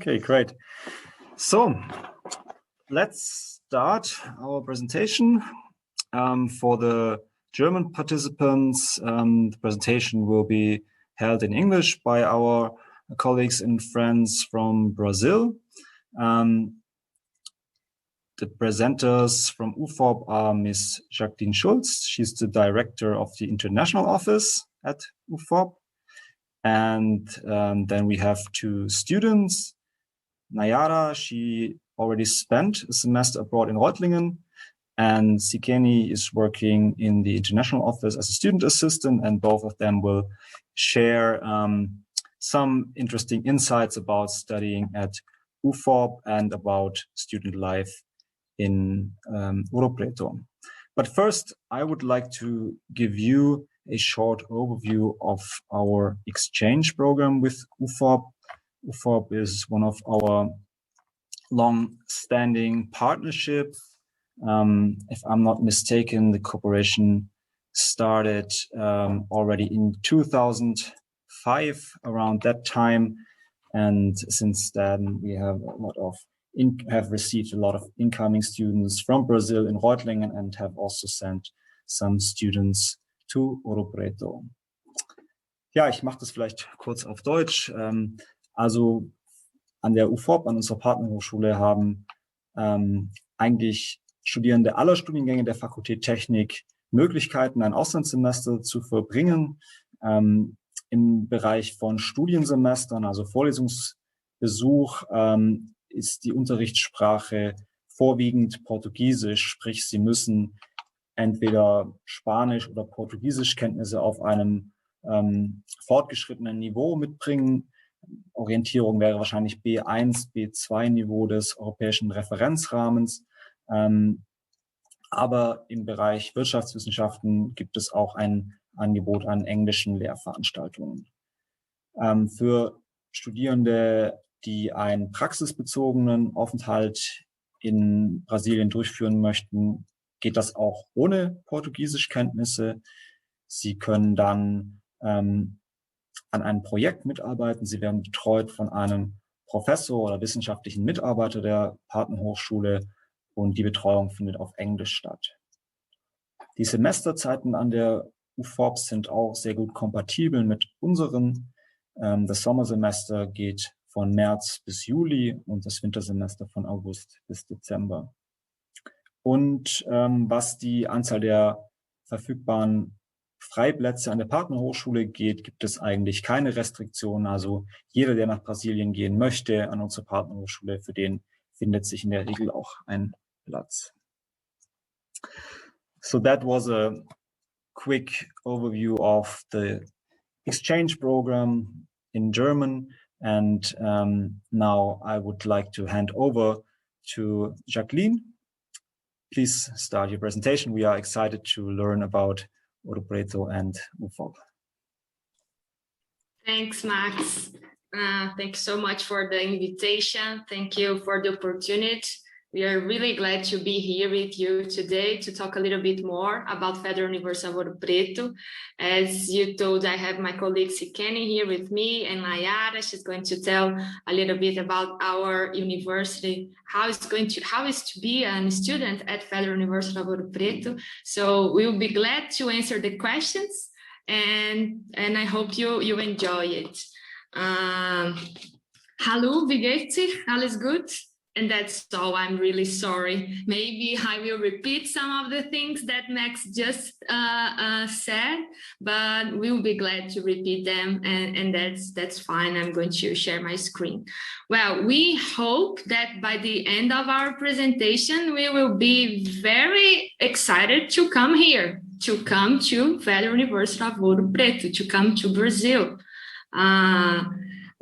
Okay, great. So let's start our presentation. For the German participants, the presentation will be held in English by our colleagues and friends from Brazil. The presenters from UFOP are Ms. Jacqueline Schulz. She's the director of the international office at UFOP. And then we have two students. Nayara, she already spent a semester abroad in Reutlingen, and Sikeni is working in the international office as a student assistant, and both of them will share some interesting insights about studying at UFOP and about student life in Ouro Preto. But first, I would like to give you a short overview of our exchange program with UFOP. UFOP is one of our long-standing partnerships. If I'm not mistaken, the cooperation started already in 2005, around that time. And since then, we have received a lot of incoming students from Brazil in Reutlingen and have also sent some students to Ouro Preto. Ja, ich mache das vielleicht kurz auf Deutsch. Also an der UFOP, an unserer Partnerhochschule, haben eigentlich Studierende aller Studiengänge der Fakultät Technik Möglichkeiten, ein Auslandssemester zu verbringen. Im Bereich von Studiensemestern, also Vorlesungsbesuch, ist die Unterrichtssprache vorwiegend Portugiesisch, sprich sie müssen entweder Spanisch oder Portugiesisch Kenntnisse auf einem fortgeschrittenen Niveau mitbringen. Orientierung wäre wahrscheinlich B1, B2 Niveau des europäischen Referenzrahmens. Aber im Bereich Wirtschaftswissenschaften gibt es auch ein Angebot an englischen Lehrveranstaltungen. Für Studierende, die einen praxisbezogenen Aufenthalt in Brasilien durchführen möchten, geht das auch ohne Portugiesischkenntnisse. Sie können dann an einem Projekt mitarbeiten. Sie werden betreut von einem Professor oder wissenschaftlichen Mitarbeiter der Partnerhochschule und die Betreuung findet auf Englisch statt. Die Semesterzeiten an der UFOP sind auch sehr gut kompatibel mit unseren. Das Sommersemester geht von März bis Juli und das Wintersemester von August bis Dezember. Und was die Anzahl der verfügbaren Freiplätze an der Partnerhochschule geht, gibt es eigentlich keine Restriktionen. Also jeder, der nach Brasilien gehen möchte an unsere Partnerhochschule, für den findet sich in der Regel auch ein Platz. So that was a quick overview of the exchange program in German. And now I would like to hand over to Jacqueline. Please start your presentation. We are excited to learn about Ouro Preto and UFOP. Thanks, Max. Thanks so much for the invitation. Thank you for the opportunity. We are really glad to be here with you today to talk a little bit more about Federal University of Ouro Preto. As you told, I have my colleague Sikeni here with me and Nayara. She's going to tell a little bit about our university, how it's to be a student at Federal University of Ouro Preto. So we will be glad to answer the questions and I hope you enjoy it. Hallo, wie geht's sich? Alles gut? And that's all. I'm really sorry. Maybe I will repeat some of the things that Max just said, but we'll be glad to repeat them, and that's fine. I'm going to share my screen. Well, we hope that by the end of our presentation, we will be very excited to come here, to come to Federal University of Ouro Preto, to come to Brazil.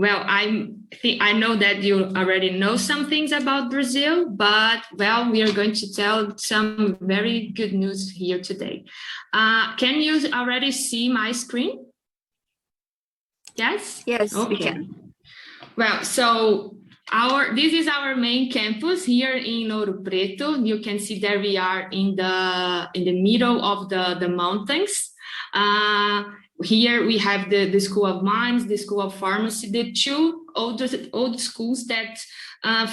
Well, I know that you already know some things about Brazil, but well, we are going to tell some very good news here today. Can you already see my screen? Yes? Yes, okay. We can. Well, so this is our main campus here in Ouro Preto. You can see there we are in the middle of the mountains. Here we have the School of Mines, the School of Pharmacy, the two old schools that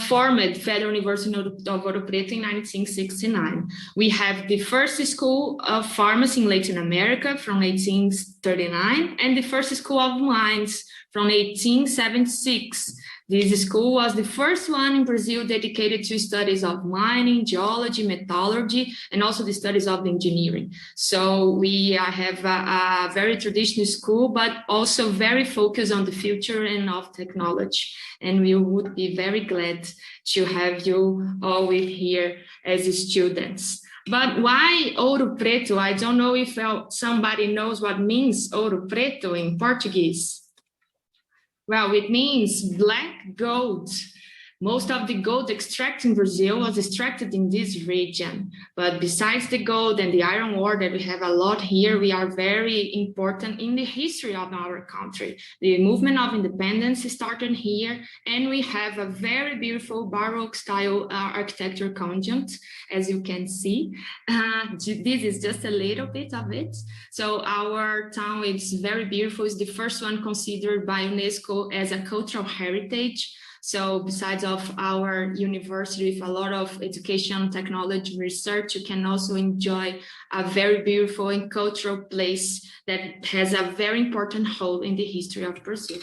formed Federal University of Ouro Preto in 1969. We have the first school of pharmacy in Latin America from 1839 and the first school of mines from 1876. This school was the first one in Brazil dedicated to studies of mining, geology, metallurgy, and also the studies of engineering. So we have a very traditional school, but also very focused on the future and of technology. And we would be very glad to have you all here as students. But why Ouro Preto? I don't know if somebody knows what means Ouro Preto in Portuguese. Well, it means black gold. Most of the gold extracted in Brazil was extracted in this region. But besides the gold and the iron ore that we have a lot here, we are very important in the history of our country. The movement of independence started here, and we have a very beautiful Baroque style architecture conjunct, as you can see. This is just a little bit of it. So our town is very beautiful. It's the first one considered by UNESCO as a cultural heritage. So besides of our university with a lot of education, technology, research, you can also enjoy a very beautiful and cultural place that has a very important role in the history of Brazil.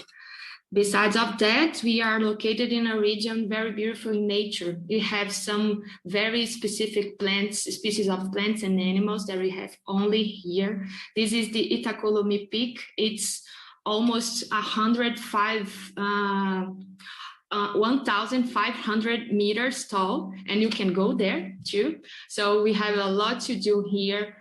Besides of that, we are located in a region very beautiful in nature. We have some very specific plants, species of plants and animals that we have only here. This is the Itacolomi Peak. It's almost 1,500 meters tall, and you can go there too. So we have a lot to do here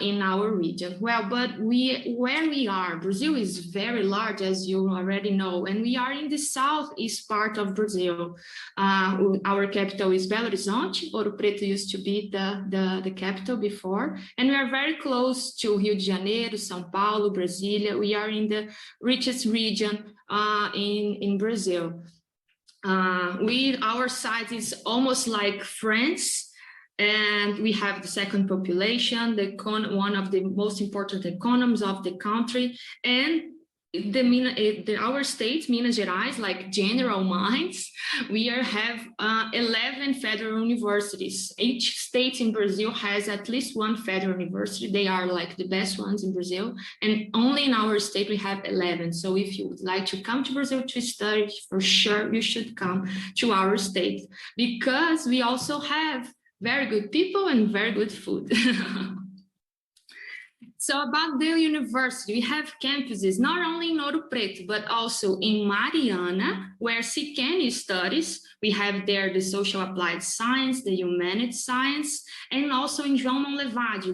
in our region. Well, but where we are, Brazil is very large, as you already know, and we are in the southeast part of Brazil. Our capital is Belo Horizonte. Ouro Preto used to be the capital before, and we are very close to Rio de Janeiro, São Paulo, Brasilia. We are in the richest region in Brazil. Our size is almost like France, and we have the second population, one of the most important economies of the country, and our state, Minas Gerais, like general mines, we have 11 federal universities. Each state in Brazil has at least one federal university. They are like the best ones in Brazil, and only in our state we have 11. So if you would like to come to Brazil to study, for sure you should come to our state, because we also have very good people and very good food. So about the university, we have campuses not only in Ouro Preto, but also in Mariana, where SICAN studies. We have there the social applied science, the humanities science, and also in João Monlevade,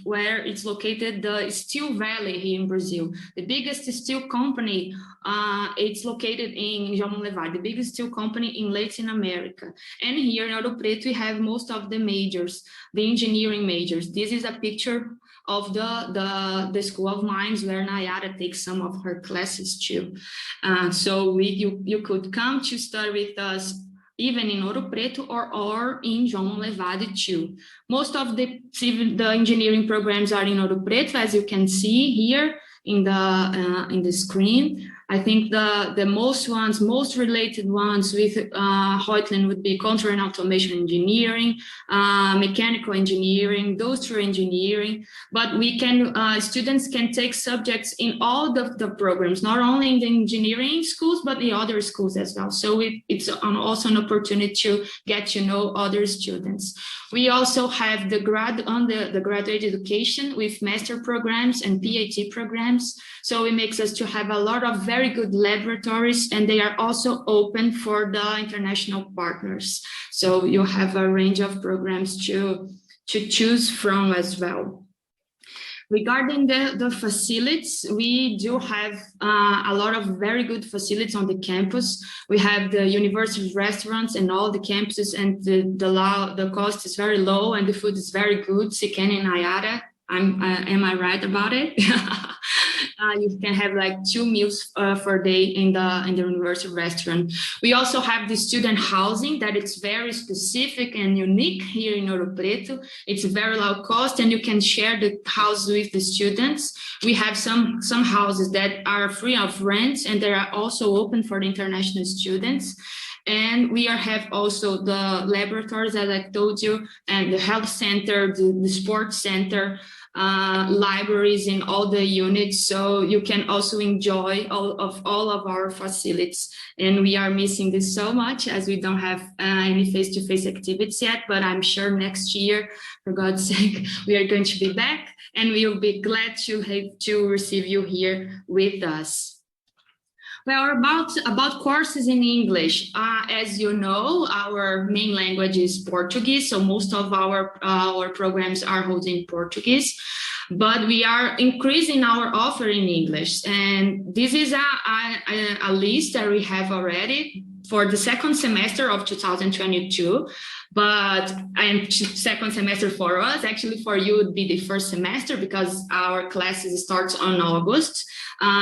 where it's located the Steel Valley here in Brazil. The biggest steel company, it's located in João Monlevade, the biggest steel company in Latin America. And here in Ouro Preto, we have most of the majors, the engineering majors. This is a picture of the School of Mines, where Nayara takes some of her classes too. So you could come to study with us even in Ouro Preto or in João Monlevade too. Most of the engineering programs are in Ouro Preto, as you can see here in the screen. I think the most related ones with Reutlin would be control and automation engineering, mechanical engineering, industrial engineering. But students can take subjects in all the programs, not only in the engineering schools, but the other schools as well. So it's also an opportunity to get to know other students. We also have the graduate education with master programs and PhD programs. So it makes us to have a lot of very good laboratories, and they are also open for the international partners. So you have a range of programs to choose from as well. Regarding the facilities, we do have a lot of very good facilities on the campus. We have the university restaurants and all the campuses, and the cost is very low and the food is very good. SICAN and Nayara, am I right about it? You can have like 2 meals per day in the university restaurant. We also have the student housing that it's very specific and unique here in Ouro Preto. It's very low cost, and you can share the house with the students. We have some houses that are free of rent, and they are also open for the international students. And we have also the laboratories, as I told you, and the health center, the sports center, libraries in all the units, so you can also enjoy all of our facilities. And we are missing this so much, as we don't have any face-to-face activities yet, but I'm sure next year, for God's sake, we are going to be back, and we will be glad to receive you here with us. Well, about courses in English, as you know, our main language is Portuguese, so most of our programs are held in Portuguese, but we are increasing our offer in English, and this is a list that we have already for the second semester of 2022. But second semester for us, actually for you would be the first semester, because our classes starts on August.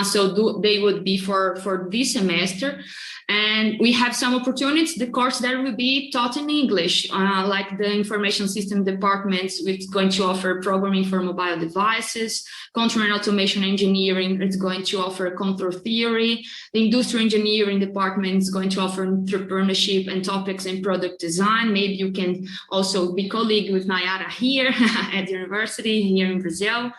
So they would be for this semester. And we have some opportunities. The course that will be taught in English, like the information system department, which is going to offer programming for mobile devices. Control and automation engineering, it's going to offer control theory. The industrial engineering department is going to offer entrepreneurship and topics in product design. Maybe you can also be colleague with Nayara here at the university here in Brazil.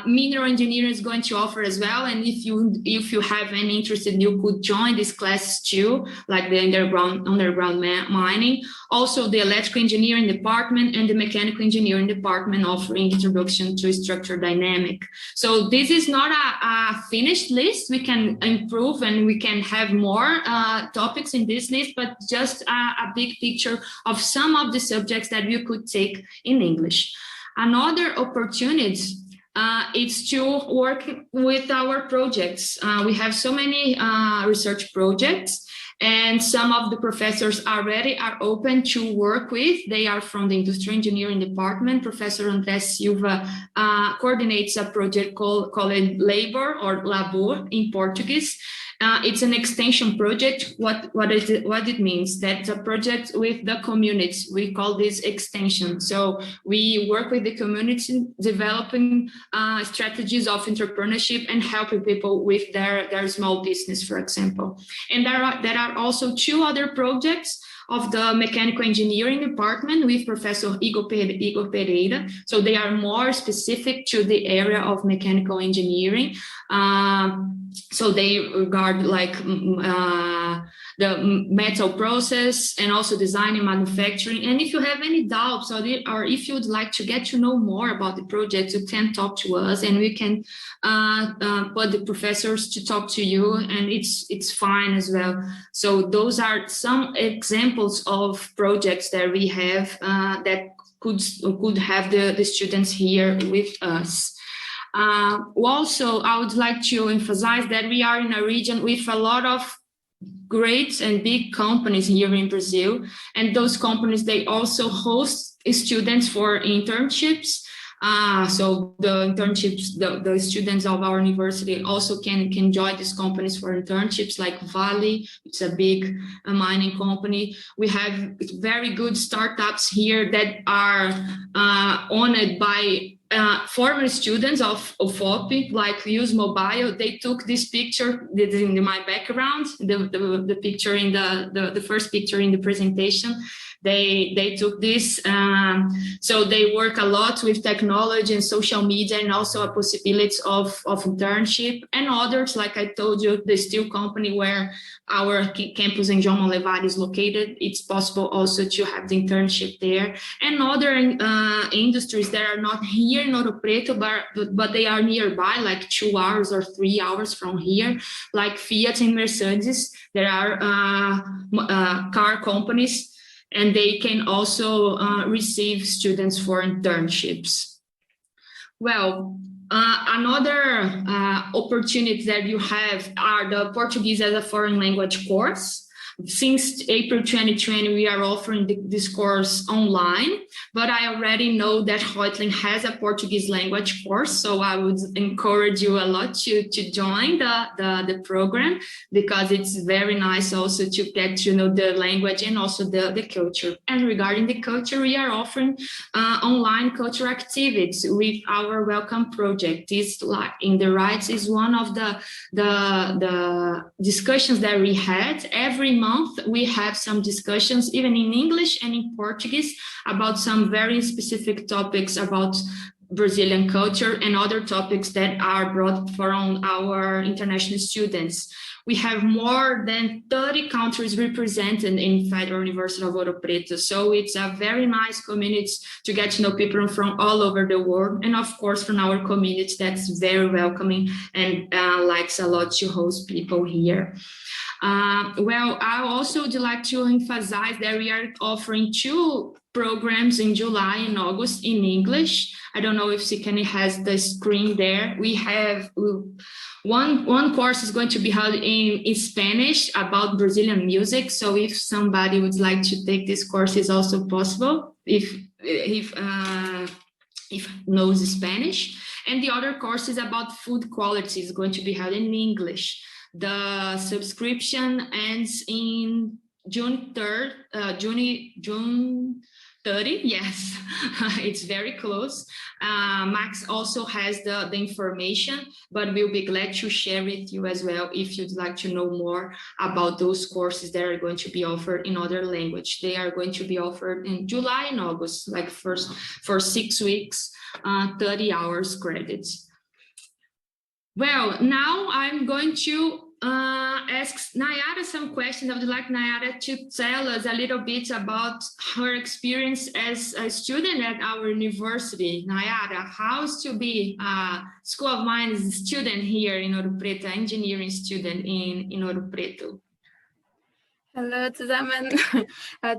Mineral engineering is going to offer as well. And if you have any interest, you could join this class too, like the underground mining. Also the electrical engineering department and the mechanical engineering department offering introduction to structure dynamic. So this is not a finished list. We can improve and we can have more topics in this list, but just a big picture of some of the subjects that you could take in English. Another opportunity is to work with our projects. We have so many research projects, and some of the professors already are open to work with. They are from the industrial engineering department. Professor André Silva coordinates a project called Labor or Labor in Portuguese. It's an extension project. What it means? That's a project with the community. We call this extension. So we work with the community, developing strategies of entrepreneurship and helping people with their small business, for example. And there are also 2 other projects of the mechanical engineering department with Professor Igor Pereira. So they are more specific to the area of mechanical engineering. So they regard like the metal process and also design and manufacturing. And if you have any doubts or if you'd like to get to know more about the project, you can talk to us and we can put the professors to talk to you, and it's fine as well. So those are some examples of projects that we have that could have the students here with us. Also, I would like to emphasize that we are in a region with a lot of great and big companies here in Brazil, and those companies, they also host students for internships. So the internships, the students of our university also can join these companies for internships, like Vale. It's a big mining company. We have very good startups here that are owned by former students of OFOP, like Use Mobile. They took this picture in my background, the picture in the first picture in the presentation. They took this, so they work a lot with technology and social media, and also a possibility of internship. And others, like I told you, the steel company where our campus in João Monlevade is located, it's possible also to have the internship there. And other industries that are not here in Ouro Preto, but they are nearby, like 2 hours or 3 hours from here, like Fiat and Mercedes. There are car companies, and they can also receive students for internships. Well, another opportunity that you have are the Portuguese as a foreign language course. Since April 2020, we are offering this course online, but I already know that Reutling has a Portuguese language course, so I would encourage you a lot to join the program, because it's very nice also to get to know the language and also the culture. And regarding the culture, we are offering online culture activities with our Welcome project. This, like in the rights, is one of the discussions that we had. Every month we have some discussions, even in English and in Portuguese, about some very specific topics about Brazilian culture and other topics that are brought from our international students. We have more than 30 countries represented in Federal University of Ouro Preto. So it's a very nice community to get to know people from all over the world. And of course, from our community that's very welcoming and likes a lot to host people here. Well, I also would like to emphasize that we are offering 2 programs in July and August in English. I don't know if Sikani has the screen there. We have one course is going to be held in Spanish about Brazilian music. So if somebody would like to take this course, is also possible if knows Spanish. And the other course is about food quality, is going to be held in English. The subscription ends in June 3rd, June 30, yes, it's very close. Max also has the information, but we'll be glad to share with you as well if you'd like to know more about those courses that are going to be offered in other language. They are going to be offered in July and August, like first for 6 weeks, 30 hours credits. Well, now I'm going to ask Nayara some questions. I would like Nayara to tell us a little bit about her experience as a student at our university. Nayara, how is to be a School of Mines student here in Ouro Preto, engineering student in Ouro Preto? Hello, zusammen.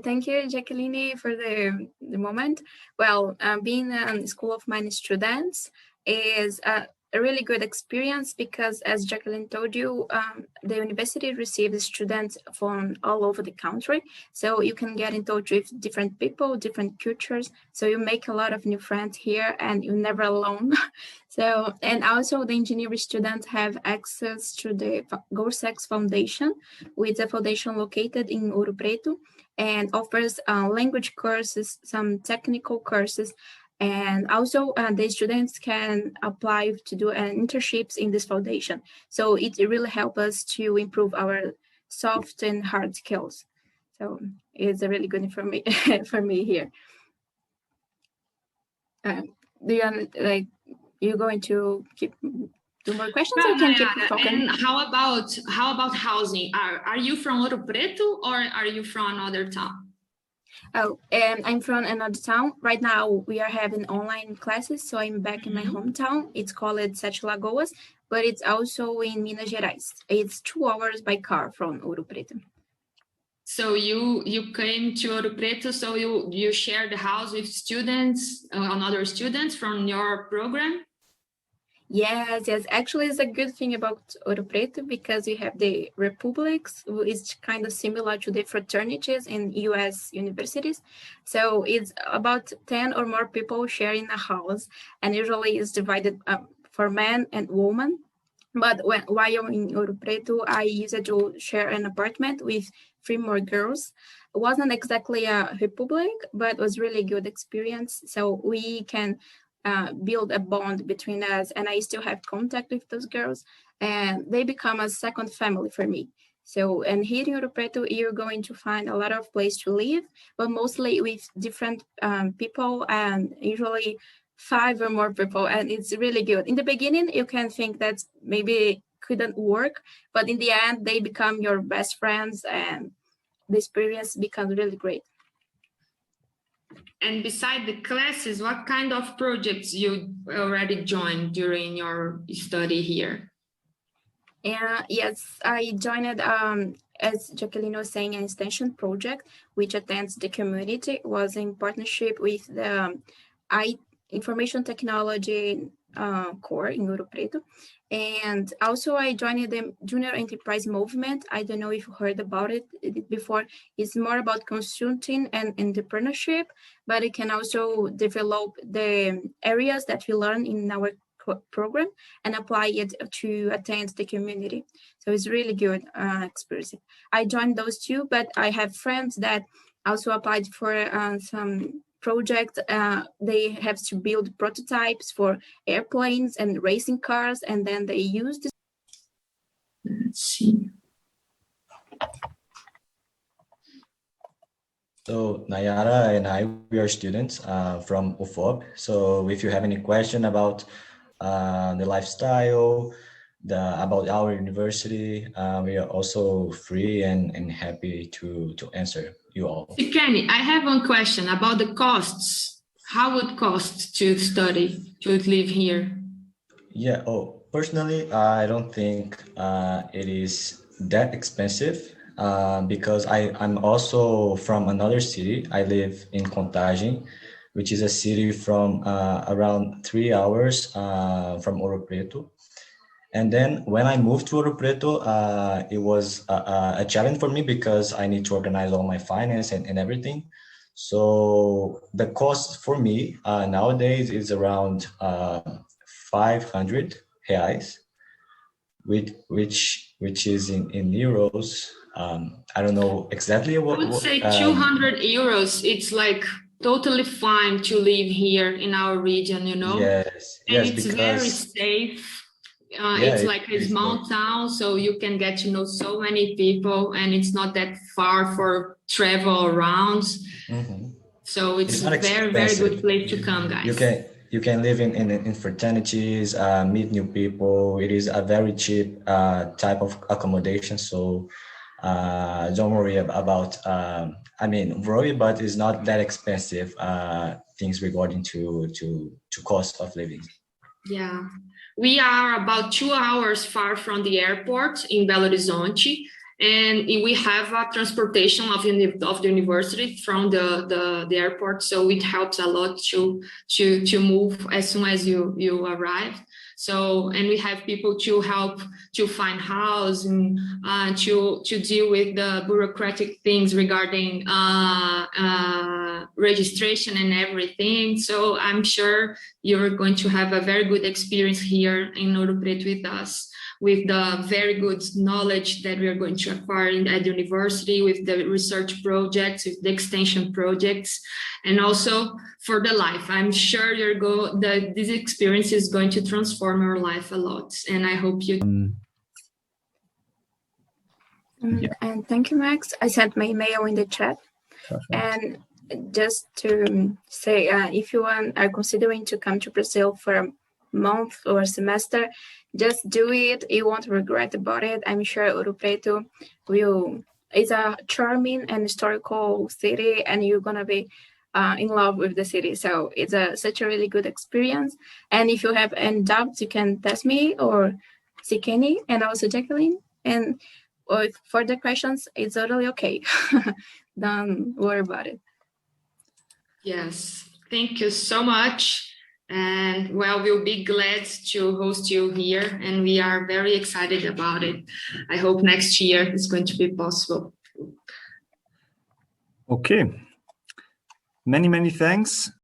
Thank you, Jacqueline, for the moment. Well, being a School of Mines student is a really good experience because, as Jacqueline told you, the university receives students from all over the country. So you can get in touch with different people, different cultures. So you make a lot of new friends here and you're never alone. So, and also the engineering students have access to the GoSex Foundation, with a foundation located in Ouro Preto, and offers language courses, some technical courses, and also the students can apply to do internships in this foundation. So it really helps us to improve our soft and hard skills. So it's a really good for me for me here. Do you like? You're going to keep do more questions, or can keep talking? And how about housing? Are you from Ouro Preto or are you from another town? Oh, and I'm from another town. Right now we are having online classes, so I'm back in my hometown. It's called Sete Lagoas, but it's also in Minas Gerais. It's 2 hours by car from Ouro Preto. So you came to Ouro Preto, so you share the house with students, another students from your program? Yes. Actually, it's a good thing about Ouro Preto because we have the republics, which is kind of similar to the fraternities in US universities. So it's about 10 or more people sharing a house, and usually it's divided for men and women. But while in Ouro Preto, I used to share an apartment with 3 more girls. It wasn't exactly a republic, but it was really good experience. So we can build a bond between us, and I still have contact with those girls, and they become a second family for me. So, and here in Ouro Preto, you're going to find a lot of place to live, but mostly with different people, and usually 5 or more people, and it's really good. In the beginning, you can think that maybe couldn't work, but in the end, they become your best friends, and the experience becomes really great. And beside the classes, what kind of projects you already joined during your study here? Yes, I joined, as Jacqueline was saying, an extension project, which attends the community, was in partnership with the information technology core in Ouro Preto. And also I joined the Junior Enterprise Movement. I don't know if you heard about it before. It's more about consulting and entrepreneurship, but it can also develop the areas that we learn in our program and apply it to attend the community. So it's really good experience. I joined those two, but I have friends that also applied for some project. They have to build prototypes for airplanes and racing cars, and then they use this. Let's see. So Nayara and I, we are students from UFOP. So if you have any question about the lifestyle, about our university, we are also free and happy to answer you all. Kenny, I have one question about the costs. How would cost to study, to live here? Yeah, personally, I don't think it is that expensive because I'm also from another city. I live in Contagem, which is a city from around 3 hours from Ouro Preto. And then when I moved to Ouro Preto, it was a challenge for me because I need to organize all my finance and everything. So the cost for me nowadays is around 500 reais, which is in euros. I don't know exactly what. I would say 200 euros. It's like totally fine to live here in our region, you know? Yes, and yes, it's because very safe. yeah, it's like a small town, so you can get to know so many people, and it's not that far for travel around. Mm-hmm. So it's a very, very good place to come, guys. You can live in fraternities, meet new people. It is a very cheap type of accommodation. So don't worry about. Worry, but it's not that expensive. Things regarding to cost of living. Yeah, we are about 2 hours far from the airport in Belo Horizonte, and we have a transportation of the university from the airport, so it helps a lot to move as soon as you arrive. So, and we have people to help to find house and to deal with the bureaucratic things regarding registration and everything. So I'm sure you're going to have a very good experience here in Ouro Preto with us, with the very good knowledge that we are going to acquire at the university, with the research projects, with the extension projects, and also for the life. I'm sure this experience is going to transform your life a lot, and I hope you. Yeah. And thank you, Max. I sent my email in the chat. Perfect. And just to say, if you are considering to come to Brazil for a month or a semester, just do it. You won't regret about it. I'm sure Ouro Preto is a charming and historical city, and you're gonna be in love with the city. So it's such a really good experience. And if you have any doubts, you can text me or see Kenny and also Jacqueline. And or for the questions, it's totally okay. Don't worry about it. Yes, thank you so much. And well, we'll be glad to host you here, and we are very excited about it. I hope next year it's going to be possible. Okay. Many, many thanks.